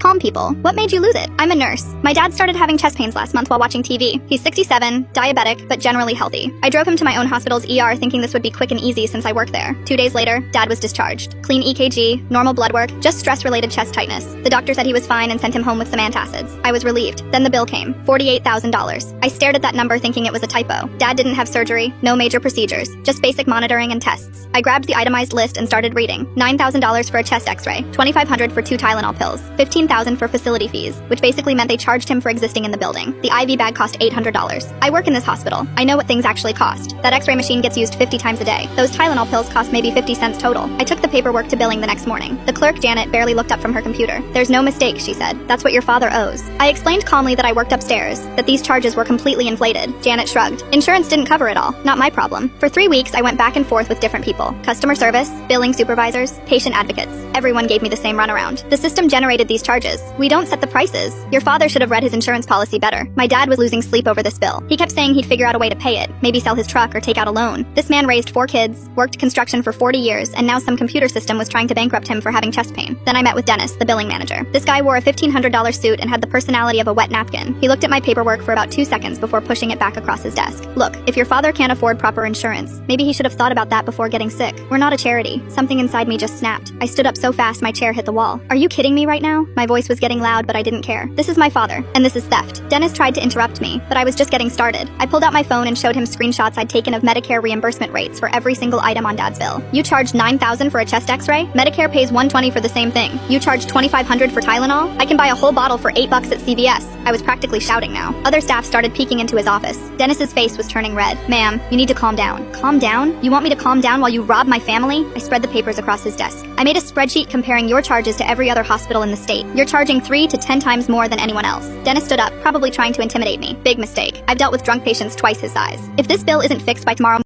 calm people. What made you lose it? I'm a nurse. My dad started having chest pains last month while watching TV. He's 67, diabetic, but generally healthy. I drove him to my own hospital's ER thinking this would be quick and easy since I work there. 2 days later, Dad was discharged. Clean EKG, normal blood work, just stress-related chest tightness. The doctor said he was fine and sent him home with some antacids. I was relieved. Then the bill came, $48,000. I stared at that number thinking it was a typo. Dad didn't have surgery, no major procedures, just basic monitoring and tests. I grabbed the itemized list and started reading. $9,000 for a chest x-ray, $2,500 for 2 Tylenol pills, $15,000 for facility fees, which basically meant they charged him for existing in the building. The IV bag cost $800. I work in this hospital. I know what things actually cost. That x-ray machine gets used 50 times a day. Those Tylenol pills cost maybe 50 cents total. I took the paperwork to billing the next morning. The clerk, Janet, barely looked up from her computer. There's no mistake, she said. That's what your father owes. I explained calmly that I worked upstairs, that these charges were completely inflated. Janet shrugged. Insurance didn't cover it all. Not my problem. For 3 weeks, I went back and forth with different people. Customer service, billing supervisors, patient advocates. Everyone gave me the same runaround. The system generated these charges. We don't set the prices. Your father should have read his insurance policy better. My dad was losing sleep over this bill. He kept saying he'd figure out a way to pay it, maybe sell his truck or take out a loan. This man raised 4 kids, worked construction for 40 years, and now some computer system was trying to bankrupt him for having chest pain. Then I met with Dennis, the billing manager. This guy wore a $1,500 suit and had the personality of a wet napkin. He looked at my paperwork for about 2 seconds before pushing it back across his desk. Look, if your father can't afford proper insurance, maybe he should have thought about that before getting sick. We're not a charity. Something inside me just snapped. I stood up so fast my chair hit the wall. Are you kidding me right now? My voice was getting loud, but I didn't care. This is my father, and this is theft. Dennis tried to interrupt me, but I was just getting started. I pulled out my phone and showed him screenshots I'd taken of Medicare reimbursement rates for every single item on Dad's bill. You charged $9,000 for a chest x-ray? Medicare pays $120 for the same thing. You charge $2,500 for Tylenol? I can buy a whole bottle for $8 at CVS. I was practically shouting now. Other staff started peeking into his office. Dennis's face was turning red. Ma'am, you need to calm down. Calm down? You want me to calm down while you rob my family? I spread the papers across his desk. I made a spreadsheet comparing your charges to every other hospital in the state. You're charging 3 to 10 times more than anyone else. Dennis stood up, probably trying to intimidate me. Big mistake. I've dealt with drunk patients twice his size. If this bill isn't fixed by tomorrow